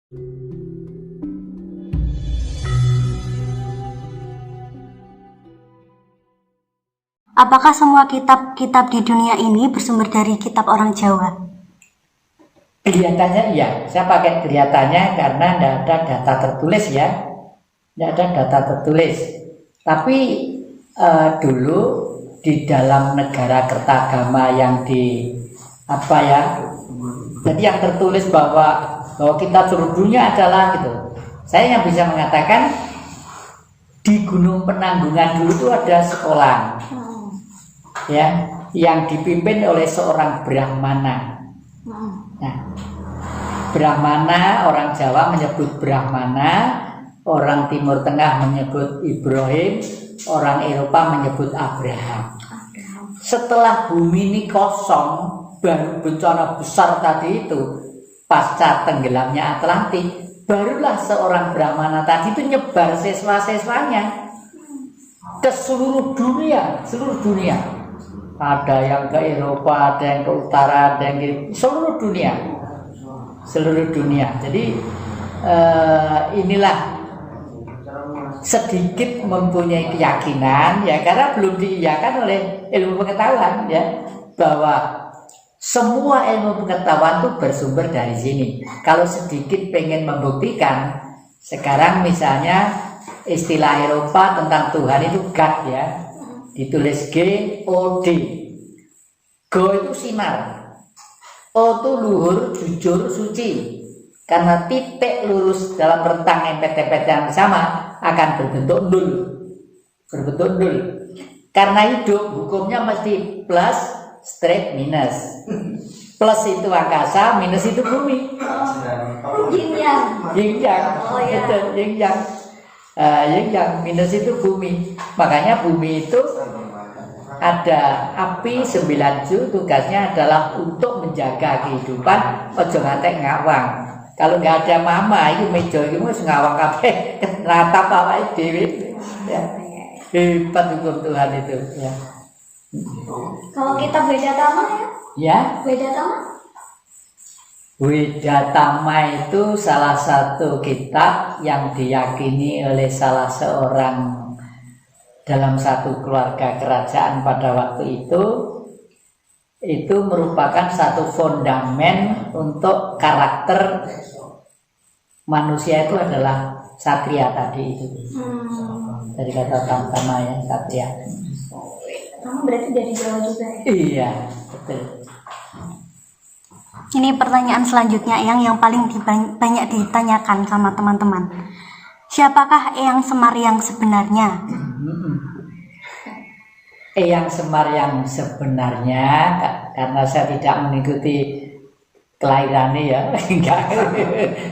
Apakah semua kitab-kitab di dunia ini bersumber dari kitab orang Jawa? Kelihatannya iya, saya pakai kelihatannya karena tidak ada data tertulis ya, tidak ada data tertulis. Tapi dulu di dalam negara Kertagama yang jadi yang tertulis bahwa kitab seluruh dunia adalah gitu. Saya yang bisa mengatakan di Gunung Penanggungan dulu itu ada sekolah, ya, yang dipimpin oleh seorang Brahmana. Nah, Brahmana, orang Jawa menyebut Brahmana, orang Timur Tengah menyebut Ibrahim, orang Eropa menyebut Abraham. Setelah bumi ini kosong, baru bencana besar tadi itu, pasca tenggelamnya Atlantik, barulah seorang Brahmana tadi itu nyebar siswa-siswanya ke seluruh dunia, Ada yang ke Eropa, ada yang ke utara, ada yang ke seluruh dunia. Jadi inilah sedikit mempunyai keyakinan ya, karena belum diiyakan oleh ilmu pengetahuan ya, bahwa semua ilmu pengetahuan itu bersumber dari sini. Kalau sedikit pengen membuktikan, sekarang misalnya istilah Eropa tentang Tuhan itu God ya, ditulis G-O-D. Go itu sinar, O itu luhur, jujur, suci. Karena titik lurus dalam rentang empet-empet yang sama akan berbentuk nol. Karena hidup hukumnya mesti plus, straight, minus. Plus itu angkasa, minus itu bumi. Yin yang minus itu bumi. Makanya bumi itu ada api 9 Ju, tugasnya adalah untuk menjaga kehidupan, ojo ngantek ngawang. Kalau nggak ada mama itu meja itu harus ngawang kabeh, natap awake dhewe. Ya. Hebat hukum Tuhan itu ya. Kalau kitab Wedatama ya? Wedatama itu salah satu kitab yang diyakini oleh salah seorang dalam satu keluarga kerajaan pada waktu itu merupakan satu fondamen untuk karakter manusia itu adalah satria tadi itu. Dari kata Tama ya, satria. Kamu berarti dari Jawa juga ya? Iya, betul. Ini pertanyaan selanjutnya yang paling banyak ditanyakan sama teman-teman. Siapakah Eyang Semar yang sebenarnya? Eyang Semar yang sebenarnya, karena saya tidak mengikuti kelahirannya ya, enggak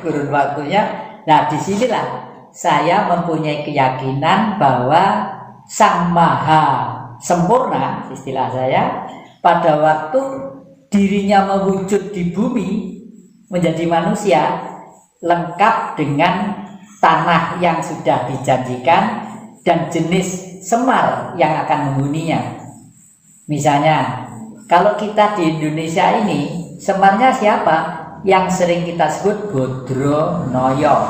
kurun waktunya. Nah, disinilah saya mempunyai keyakinan bahwa Sang Maha Sempurna, istilah saya, pada waktu dirinya mewujud di bumi menjadi manusia, lengkap dengan tanah yang sudah dijanjikan dan jenis semar yang akan menghuninya. Misalnya, kalau kita di Indonesia ini, semarnya siapa? Yang sering kita sebut Bodro Noyo.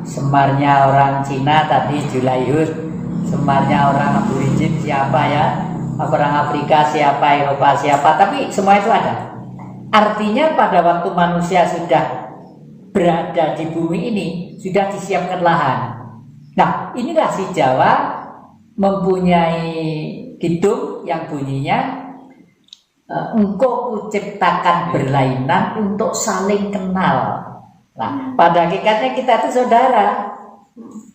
Semarnya orang Cina tadi Julaihut. Semarnya orang Aborigin siapa ya? Orang Afrika siapa, Eropa siapa, tapi semua itu ada. Artinya pada waktu manusia sudah berada di bumi ini, sudah disiapkan lahan. Nah, inilah si Jawa mempunyai kidung yang bunyinya engkau kuciptakan berlainan untuk saling kenal. Nah, pada hakikatnya kita itu saudara.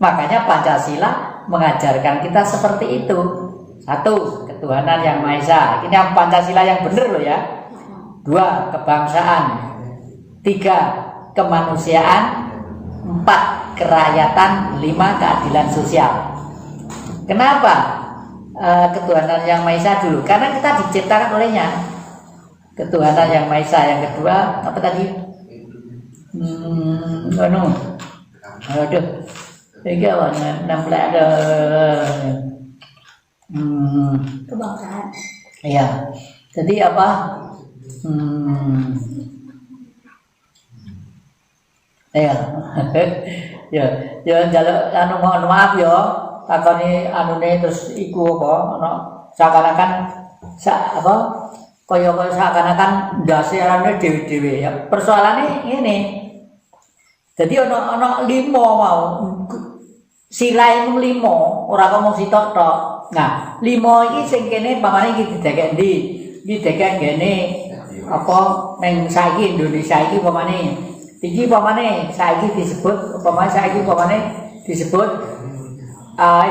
Makanya Pancasila mengajarkan kita seperti itu. 1, ketuhanan yang Maha Esa. Ini yang Pancasila yang benar loh ya. 2, kebangsaan. 3, kemanusiaan. 4, kerakyatan. 5, keadilan sosial. Kenapa ketuhanan yang Maha Esa dulu? Karena kita diciptakan olehnya. Ketuhanan yang Maha Esa. Yang kedua apa tadi? Aduh, ini apa? 16 ada. Kebangsaan. Iya. Jadi apa? Ya. Ya, ya njaluk anu mohon maaf ya. Takoni anune terus iku apa ana seakan-akan apa kaya seakan-akan ndasarane dhewe-dhewe ya. Persoalane ngene. Jadi ana 5 mau. Silahe mung 5, ora kok mung sitok tok. Nah, 5 iki sing kene pamane iki didekek ndi? Iki didekek ngene apa ning saiki Indonesia iki pamane. Iki pamane saiki disebut disebut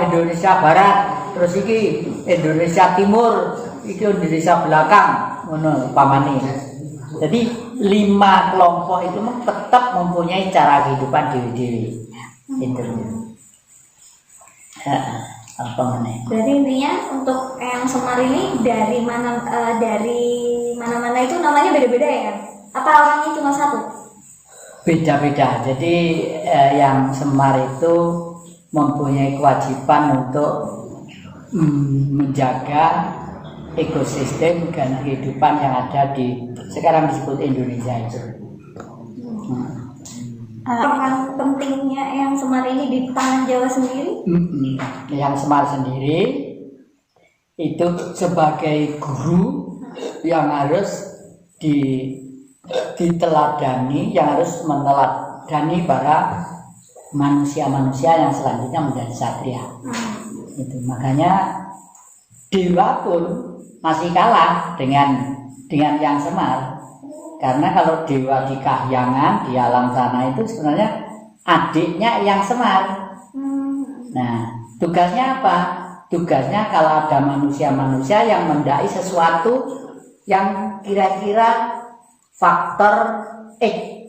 Indonesia Barat, terus iki Indonesia Timur, iki Indonesia Belakang, ngono pamane. Jadi 5 kelompok itu tetap mempunyai cara kehidupan dewi-dewi. Itu. Apa meneh? Berarti intinya untuk yang Semar ini dari mana-mana itu namanya beda-beda ya? Apa orangnya cuma satu? Beda-beda. Jadi yang Semar itu mempunyai kewajiban untuk menjaga ekosistem dan kehidupan yang ada di sekarang disebut Indonesia itu. Peran pentingnya yang Semar ini di tangan Jawa sendiri? Yang Semar sendiri itu sebagai guru yang harus diteladani, yang harus meneladani para manusia-manusia yang selanjutnya menjadi satria. Itu makanya dewa pun masih kalah dengan yang Semar. Karena kalau dewa di Kahyangan, di alam sana itu sebenarnya adiknya yang Semar. Nah, tugasnya apa? Tugasnya kalau ada manusia-manusia yang mendai sesuatu yang kira-kira faktor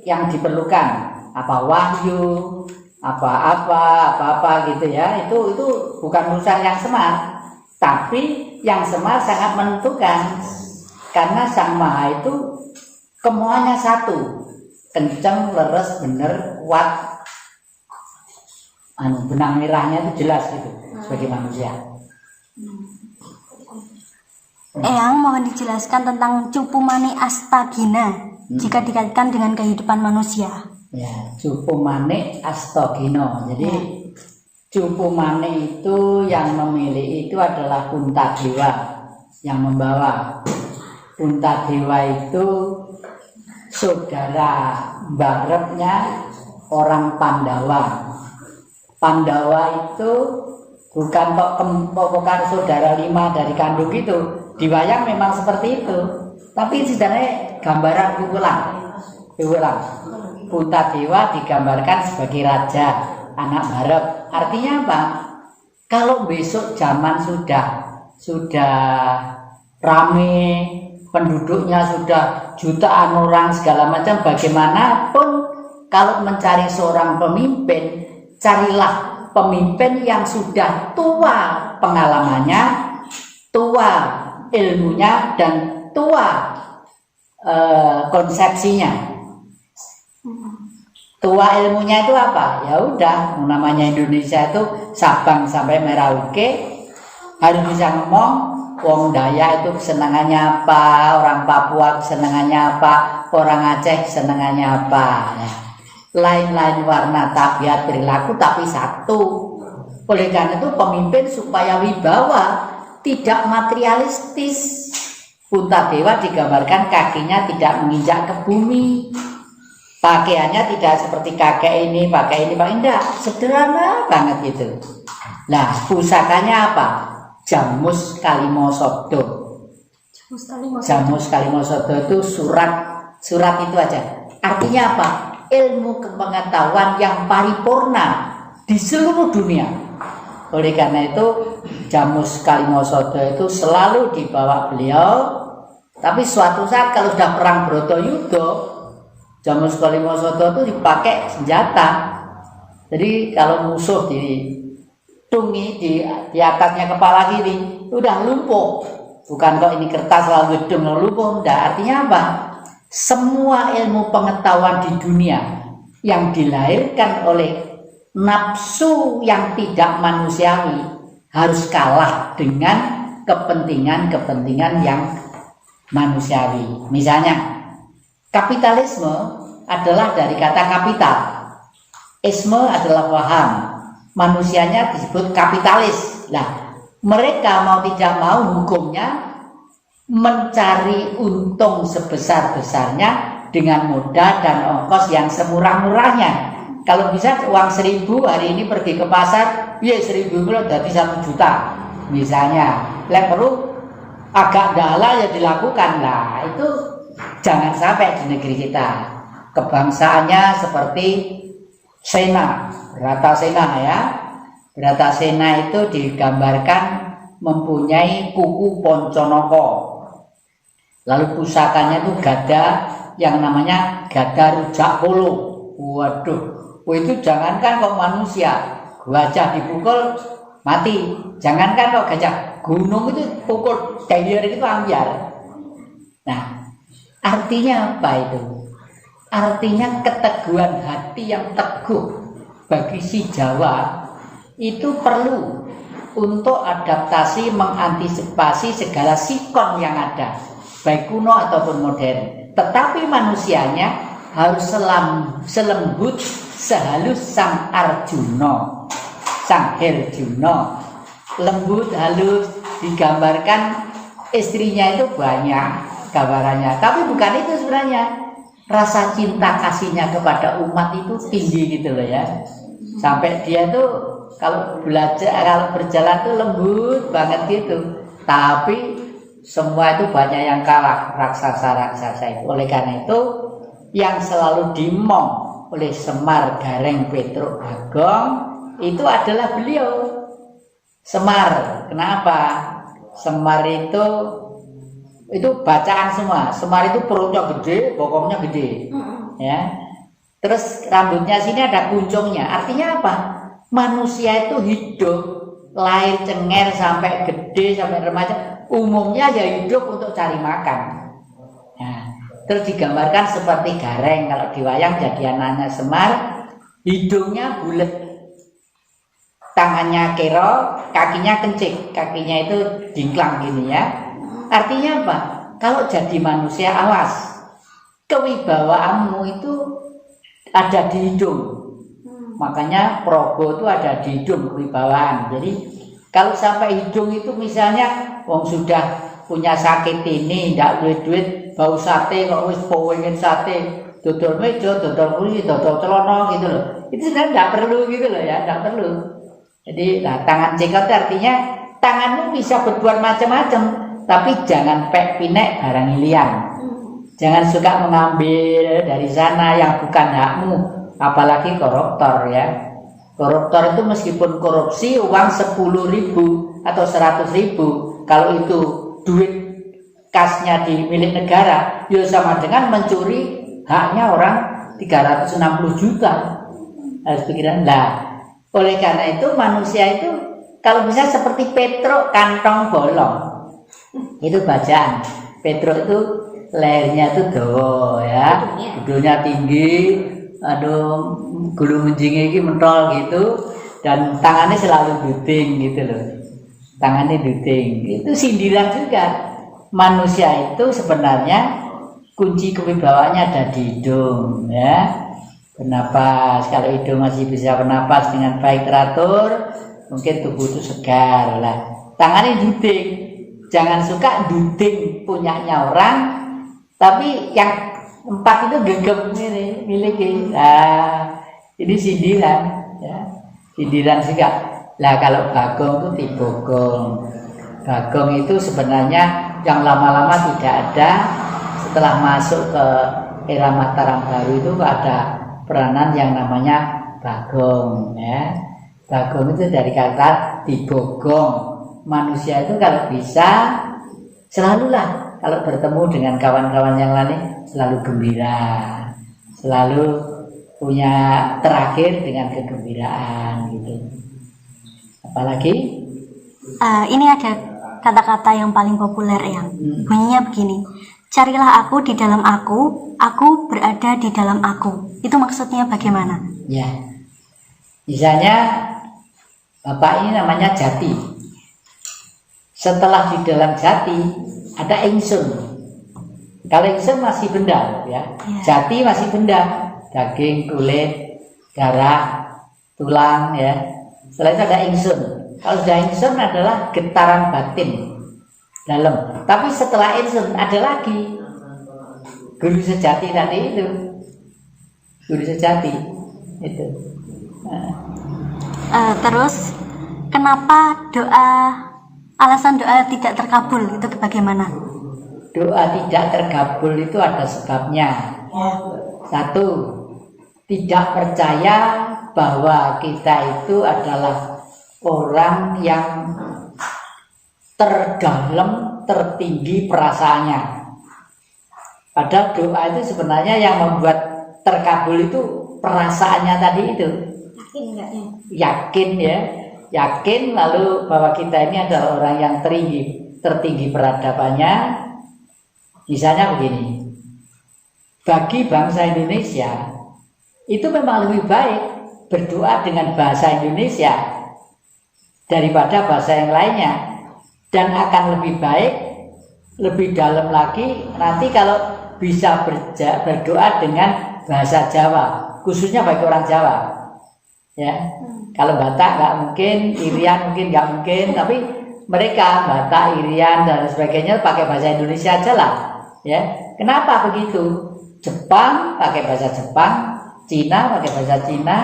yang diperlukan, apa wahyu, apa gitu ya, itu bukan urusan yang Semar, tapi yang Semar sangat menentukan karena Sang Maha itu kemuanya satu, kenceng, leres, bener, kuat, benang merahnya itu jelas gitu sebagai manusia. Eyang mohon dijelaskan tentang Cupu Mane Astagina jika dikaitkan dengan kehidupan manusia. Ya, Cupu Mane Astagina. Jadi Cupu Mane itu yang memilih itu adalah Puntadewa yang membawa. Puntadewa itu saudara barepnya orang Pandawa. Pandawa itu bukan saudara 5 dari kandung itu. Di wayang memang seperti itu. Tapi sebenarnya gambaran diulang. Puntadewa digambarkan sebagai raja, anak barep. Artinya apa? Kalau besok zaman sudah rame, penduduknya sudah jutaan orang segala macam, bagaimanapun kalau mencari seorang pemimpin, carilah pemimpin yang sudah tua pengalamannya, tua ilmunya, dan tua konsepsinya. Tua ilmunya itu apa? Ya udah, namanya Indonesia itu Sabang sampai Merauke harus bisa ngomong. Wong Dayak itu kesenangannya apa, orang Papua kesenangannya apa, orang Aceh kesenangannya apa. Lain-lain warna, tabiat, perilaku, tapi satu. Oleh karena itu pemimpin supaya wibawa, tidak materialistis. Puntadewa digambarkan kakinya tidak menginjak ke bumi, pakaiannya tidak seperti kakek ini, pakai ini, pakai enggak, sederhana banget gitu. Nah, pusakanya apa? Jamus Kalimosodo. Jamus Kalimosodo itu surat itu aja. Artinya apa? Ilmu kepengetahuan yang paripurna di seluruh dunia. Oleh karena itu Jamus Kalimosodo itu selalu dibawa beliau. Tapi suatu saat kalau sudah perang Bratayuda, Jamus Kalimosodo itu dipakai senjata. Jadi kalau musuh ditungi di atasnya kepala kiri, udah lumpuh. Bukan kok ini kertas lalu gedung lumpuh, enggak. Artinya apa? Semua ilmu pengetahuan di dunia yang dilahirkan oleh nafsu yang tidak manusiawi harus kalah dengan kepentingan yang manusiawi. Misalnya, kapitalisme adalah dari kata kapital. Isme adalah waham, manusianya disebut kapitalis. Nah, mereka mau tidak mau hukumnya mencari untung sebesar-besarnya dengan modal dan ongkos yang semurah-murahnya. Kalau bisa uang 1.000 hari ini pergi ke pasar, ya 1.000 itu jadi 1 juta misalnya. Lek perlu agak dalam ya dilakukan lah. Itu jangan sampai di negeri kita. Kebangsaannya seperti Sena, Bratasena ya. Bratasena itu digambarkan mempunyai kuku Ponconoko. Lalu pusakanya itu gada yang namanya gada rujak polo. Waduh, itu jangankan kok manusia, gajah dipukul mati. Jangankan kok gajah, gunung itu pukul dayar itu ambiar. Nah, artinya apa itu? Artinya keteguhan hati yang teguh bagi si Jawa itu perlu untuk adaptasi mengantisipasi segala sikon yang ada, baik kuno ataupun modern. Tetapi manusianya harus selembut sehalus sang Arjuna, sang Herjuna. Lembut, halus, digambarkan istrinya itu banyak gambarannya. Tapi bukan itu sebenarnya. Rasa cinta kasihnya kepada umat itu tinggi gitu loh ya. Sampai dia tuh kalau berjalan tuh lembut banget gitu. Tapi semua itu banyak yang kalah, raksasa-raksasa itu. Oleh karena itu yang selalu dimong oleh Semar Gareng Petruk Bagong itu adalah beliau Semar. Kenapa? Semar itu bacaan semua. Semar itu perutnya gede, bokongnya gede, ya. Terus rambutnya sini ada kuncungnya. Artinya apa? Manusia itu hidup lahir cenger sampai gede sampai remaja, umumnya ya hidup untuk cari makan. Nah, terus digambarkan seperti Gareng kalau di wayang jadi anaknya Semar, hidungnya bulat, tangannya kero, kakinya kencik, kakinya itu dingklang gini ya. Artinya apa? Kalau jadi manusia awas, kewibawaanmu itu ada di hidung. Makanya Progo itu ada di hidung kewibawaan. Jadi kalau sampai hidung itu misalnya wong sudah punya sakit ini, tidak duit-duit, bau sate, kok wis pengen sate, dodol meja, dodol kursi, dodol celana gitu loh. Itu sebenarnya tidak perlu gitu loh ya, tidak perlu. Jadi tangan cekot artinya tanganmu bisa berbuat macam-macam, tapi jangan pek pinek barang liang. Jangan suka mengambil dari sana yang bukan hakmu, apalagi koruptor ya. Koruptor itu meskipun korupsi uang 10.000 atau 100.000, kalau itu duit kasnya di milik negara, ya sama dengan mencuri haknya orang 360 juta. Harus pikiran lah. Oleh karena itu manusia itu kalau bisa seperti Petruk kantong bolong. Itu bacaan. Petruk itu lehernya itu dawa ya, hidungnya tinggi, aduh gulu menjingi ini mentol gitu, dan tangannya selalu duting gitu loh. Tangannya duting. Itu sindiran juga. Manusia itu sebenarnya kunci kewibawaannya ada di hidung ya. Bernapas, kalau hidung masih bisa bernapas dengan baik teratur, mungkin tubuh itu segar lah. Tangannya duting. Jangan suka duting punyanya orang, tapi yang 4 itu gegem miliki. Nah, ini sindiran, ya. Sindiran juga. Lah kalau Bagong itu Tibogong. Bagong itu sebenarnya yang lama-lama tidak ada. Setelah masuk ke era Mataram baru itu ada peranan yang namanya Bagong, ya. Bagong itu dari kata Tibogong. Manusia itu kalau bisa selalulah kalau bertemu dengan kawan-kawan yang lain selalu gembira, selalu punya terakhir dengan kegembiraan gitu. Apalagi ini ada kata-kata yang paling populer yang bunyinya begini: carilah aku di dalam aku berada di dalam aku. Itu maksudnya bagaimana? Ya, misalnya bapak ini namanya Jati. Setelah di dalam Jati ada ingsun. Kalau ingsun masih benda ya. Jati masih benda, daging, kulit, darah, tulang ya. Setelah itu ada ingsun. Kalau sudah ingsun adalah getaran batin dalam. Tapi setelah ingsun ada lagi guru sejati tadi itu. Guru sejati itu. Terus kenapa alasan doa tidak terkabul itu bagaimana? Doa tidak terkabul itu ada sebabnya. Satu, tidak percaya bahwa kita itu adalah orang yang terdalam, tertinggi perasaannya. Padahal doa itu sebenarnya yang membuat terkabul itu perasaannya tadi itu. Yakin enggaknya? Yakin ya, yakin lalu bahwa kita ini adalah orang yang tertinggi peradabannya. Misalnya begini, bagi bangsa Indonesia itu memang lebih baik berdoa dengan bahasa Indonesia daripada bahasa yang lainnya, dan akan lebih baik, lebih dalam lagi nanti kalau bisa berdoa dengan bahasa Jawa, khususnya bagi orang Jawa ya. Kalau Batak nggak mungkin, Irian mungkin nggak mungkin, tapi mereka Batak, Irian dan sebagainya pakai bahasa Indonesia aja lah ya. Kenapa begitu? Jepang pakai bahasa Jepang, Cina pakai bahasa Cina,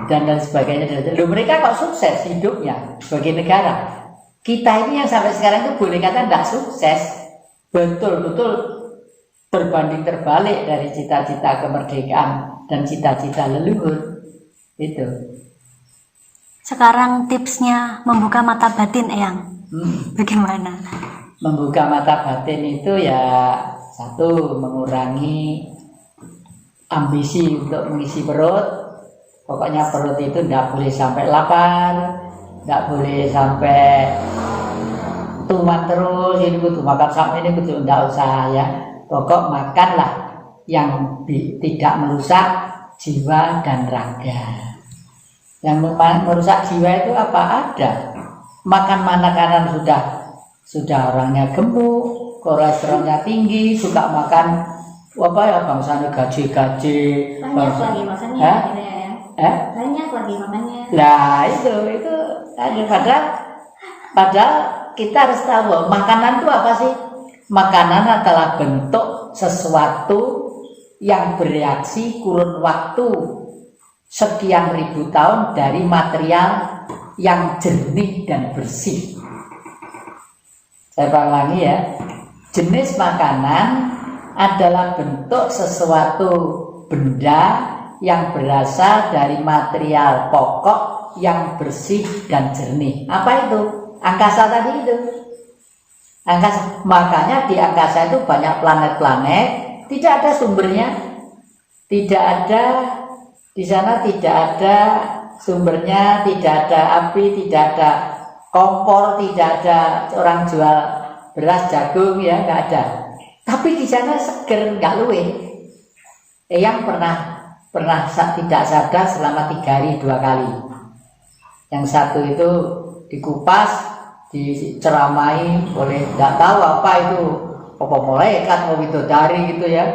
dan sebagainya. Loh, mereka kok sukses hidupnya sebagai negara. Kita ini yang sampai sekarang itu boleh kata tidak sukses, betul-betul berbanding terbalik dari cita-cita kemerdekaan dan cita-cita leluhur itu. Sekarang tipsnya membuka mata batin, Eyang. Bagaimana? Membuka mata batin itu ya satu, mengurangi ambisi untuk mengisi perut. Pokoknya perut itu tidak boleh sampai lapar, tidak boleh sampai tuman terus, ini kudu makan sampai ini kudu, tidak usah ya. Pokok makanlah yang tidak merusak jiwa dan raga. Yang merusak jiwa itu apa? Ada. Makan makanan sudah orangnya gemuk, kolesterolnya tinggi, suka makan apa ya bangsanya gaje-gaje. Banyak lagi makannya. Banyak lagi makannya. Lah itu padahal kita harus tahu bahwa makanan itu apa sih? Makanan adalah bentuk sesuatu yang bereaksi kurun waktu sekian ribu tahun dari material yang jernih dan bersih. Saya ulangi ya, jenis makanan adalah bentuk sesuatu benda yang berasal dari material pokok yang bersih dan jernih. Apa itu? Angkasa tadi itu. Angkasa. Makanya di angkasa itu banyak planet-planet, tidak ada sumbernya, tidak ada di sana, tidak ada sumbernya, tidak ada api, tidak ada kompor, tidak ada orang jual beras, jagung ya, nggak ada. Tapi di sana seger, nggak luwe. Yang pernah tidak sadar selama 3 hari 2 kali. Yang satu itu dikupas, diceramai oleh nggak tahu apa itu, apa malaikat mau bidadari gitu ya.